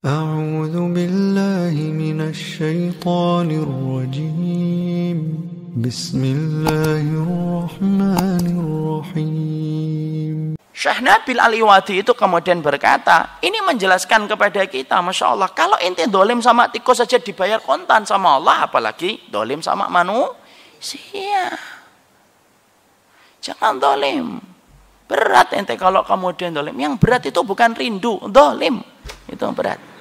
أعوذ بالله من الشيطان الرجيم بسم الله الرحمن الرحيم. Syekh Nabil Al-Iwadi itu kemudian berkata, ini menjelaskan kepada kita, Masya Allah, kalau ente dolim sama tikus saja dibayar kontan sama Allah, apalagi dolim sama manusia. Jangan dolim. Berat ente kalau kemudian dolim. Yang berat itu bukan rindu, dolim. Itu berat.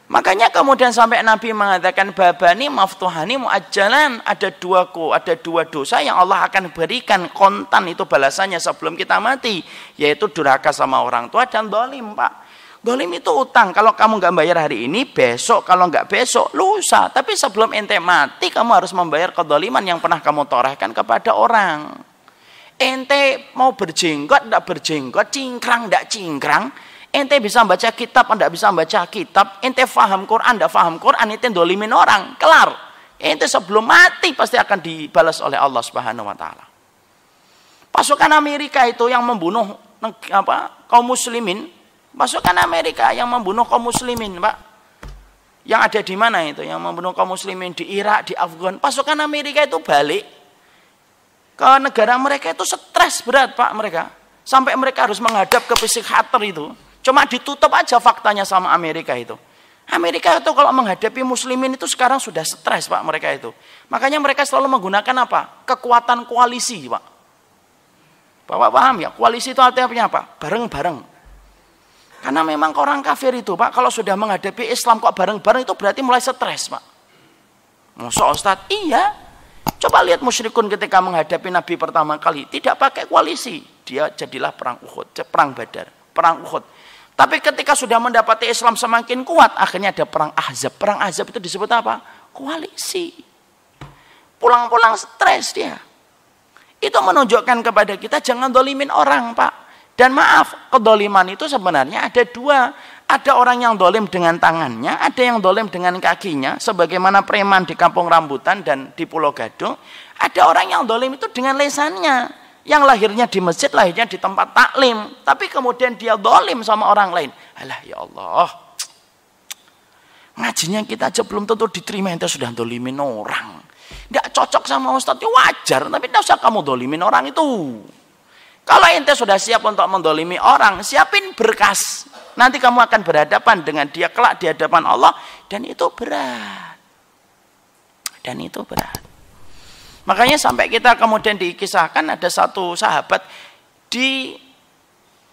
Makanya kemudian sampai Nabi mengatakan babani maftuhani muajjalan, ada dua dosa yang Allah akan berikan kontan itu balasannya sebelum kita mati, yaitu durhaka sama orang tua dan dolim, Pak. Dolim itu utang, kalau kamu nggak bayar hari ini, besok, kalau nggak besok, lusa. Tapi sebelum ente mati, kamu harus membayar kedoliman yang pernah kamu torehkan kepada orang. Ente mau berjenggot, nggak berjenggot, cingkrang, nggak cingkrang, ente bisa baca kitab, anda bisa baca kitab, ente faham Quran, anda faham Quran, ente dolimin orang, kelar. Ente sebelum mati pasti akan dibalas oleh Allah Subhanahu wa taala. Pasukan Amerika itu yang membunuh kaum muslimin, pasukan Amerika yang membunuh kaum muslimin, Pak. Yang ada di mana itu? Yang membunuh kaum muslimin di Irak, di Afgan. Pasukan Amerika itu balik ke negara mereka itu stres berat, Pak, mereka. Sampai mereka harus menghadap ke psikiater itu. Cuma ditutup aja faktanya sama Amerika itu. Amerika itu kalau menghadapi muslimin itu sekarang sudah stres, Pak, mereka itu. Makanya mereka selalu menggunakan apa? Kekuatan koalisi, Pak. Bapak paham ya? Koalisi itu artinya apa? Bareng-bareng. Karena memang orang kafir itu, Pak, kalau sudah menghadapi Islam kok bareng-bareng itu berarti mulai stres, Pak. Masa Ustaz? Iya. Coba lihat musyrikun ketika menghadapi Nabi pertama kali. Tidak pakai koalisi. Dia jadilah perang Uhud, perang Badar, perang Uhud. Tapi ketika sudah mendapati Islam semakin kuat, akhirnya ada perang Ahzab. Perang Ahzab itu disebut apa? Koalisi. Pulang-pulang stres dia. Itu menunjukkan kepada kita jangan dolimin orang, Pak. Dan maaf, kedoliman itu sebenarnya ada dua. Ada orang yang dolim dengan tangannya, ada yang dolim dengan kakinya, sebagaimana preman di Kampung Rambutan dan di Pulau Gadung. Ada orang yang dolim itu dengan lesannya. Yang lahirnya di masjid, lahirnya di tempat taklim. Tapi kemudian dia dolim sama orang lain. Alah ya Allah. Ngajinya kita aja belum tentu diterima, ente sudah dolimin orang. Nggak cocok sama Ustadz, ya wajar. Tapi tidak usah kamu dolimin orang itu. Kalau ente sudah siap untuk mendolimi orang, siapin berkas. Nanti kamu akan berhadapan dengan dia kelak di hadapan Allah. Dan itu berat. Dan itu berat. Makanya sampai kita kemudian dikisahkan ada satu sahabat di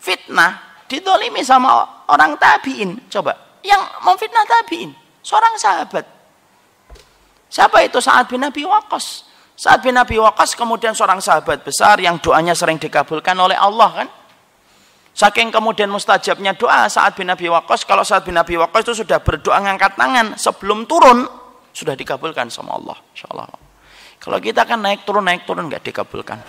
fitnah, didolimi sama orang tabi'in. Coba, yang memfitnah tabi'in, seorang sahabat. Siapa itu? Sa'ad bin Abi Waqqas. Sa'ad bin Abi Waqqas kemudian seorang sahabat besar yang doanya sering dikabulkan oleh Allah, kan? Saking kemudian mustajabnya doa Sa'ad bin Abi Waqqas, kalau Sa'ad bin Abi Waqqas itu sudah berdoa ngangkat tangan sebelum turun, sudah dikabulkan sama Allah, insyaallah. Kalau kita kan naik turun nggak dikabulkan.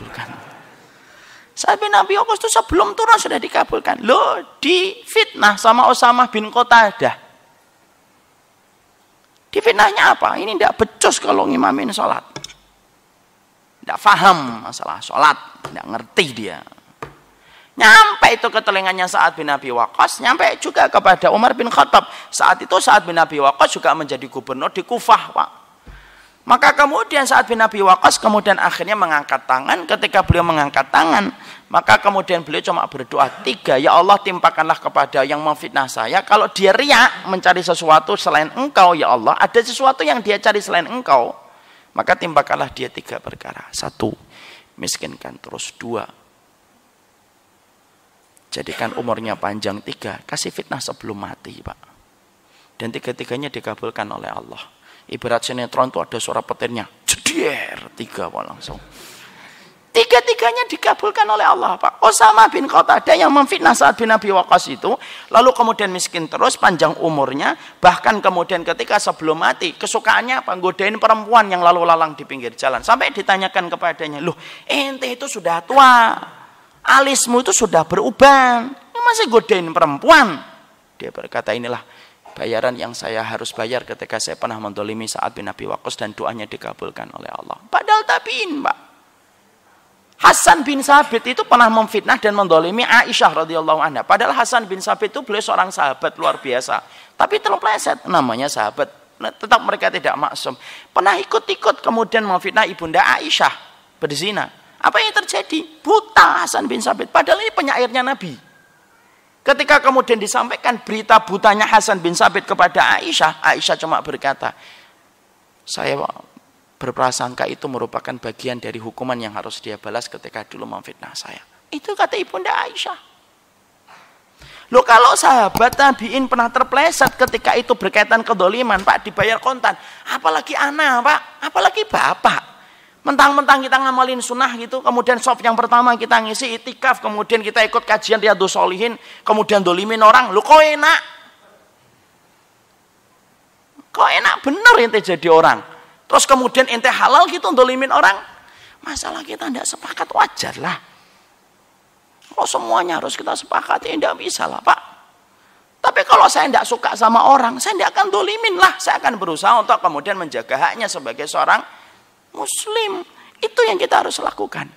Sa'ad bin Abi Waqqas itu sebelum turun sudah dikabulkan. Loh, di fitnah sama Usamah bin Qatadah. Di fitnahnya apa? Ini tidak becus kalau ngimamin sholat. Tidak faham masalah sholat, tidak ngerti dia. Nyampe itu ke telinganya Sa'ad bin Abi Waqqas, nyampe juga kepada Umar bin Khattab. Saat itu Sa'ad bin Abi Waqqas juga menjadi gubernur di Kufah, Pak. Maka kemudian Sa'ad bin Abi Waqqas kemudian akhirnya mengangkat tangan. Ketika beliau mengangkat tangan, maka kemudian beliau cuma berdoa 3, ya Allah timpakanlah kepada yang memfitnah saya. Kalau dia riya mencari sesuatu selain engkau, ya Allah, ada sesuatu yang dia cari selain engkau, maka timpakanlah dia 3 perkara. 1, miskinkan. Terus 2, jadikan umurnya panjang. 3, kasih fitnah sebelum mati, Pak. Dan 3-tiganya dikabulkan oleh Allah. Ibarat sinetron itu ada suara petirnya, jeder, 3 langsung. 3-tiganya dikabulkan oleh Allah, Pak. Usamah bin Qatadah yang memfitnah Sa'ad bin Abi Waqqas itu, lalu kemudian miskin terus, panjang umurnya, bahkan kemudian ketika sebelum mati, kesukaannya apa? Godain perempuan yang lalu lalang di pinggir jalan. Sampai ditanyakan kepadanya, loh, ente itu sudah tua, alismu itu sudah beruban, masih godain perempuan? Dia berkata, inilah bayaran yang saya harus bayar ketika saya pernah mendolimi Sa'ad bin Abi Waqqas dan doanya dikabulkan oleh Allah. Padahal tabiin, Pak. Hasan bin Sabit itu pernah memfitnah dan mendolimi Aisyah radhiyallahu anha. Padahal Hasan bin Sabit itu beliau seorang sahabat luar biasa. Tapi terpeleset, namanya sahabat. Tetap mereka tidak maksum. Pernah ikut-ikut kemudian memfitnah ibunda Aisyah berzina. Apa yang terjadi? Buta Hasan bin Sabit. Padahal ini penyairnya Nabi. Ketika kemudian disampaikan berita butanya Hasan bin Sabit kepada Aisyah, Aisyah cuma berkata, saya berprasangka itu merupakan bagian dari hukuman yang harus dia balas ketika dulu memfitnah saya. Itu kata ibunda Aisyah. Loh, kalau sahabat tabi'in pernah terpleset ketika itu berkaitan kedoliman, Pak, dibayar kontan. Apalagi anak, Pak. Apalagi bapak. Mentang-mentang kita ngamalin sunnah gitu, kemudian soft yang pertama kita ngisi itikaf, kemudian kita ikut kajian Riyadhus Shalihin, kemudian dolimin orang. Loh, kok enak? Kok enak bener ente jadi orang? Terus kemudian ente halal gitu dolimin orang. Masalah kita tidak sepakat, wajar lah. Kalau semuanya harus kita sepakati, tidak bisa lah, Pak. Tapi kalau saya tidak suka sama orang, saya tidak akan dolimin lah. Saya akan berusaha untuk kemudian menjaga haknya sebagai seorang muslim. Itu yang kita harus lakukan.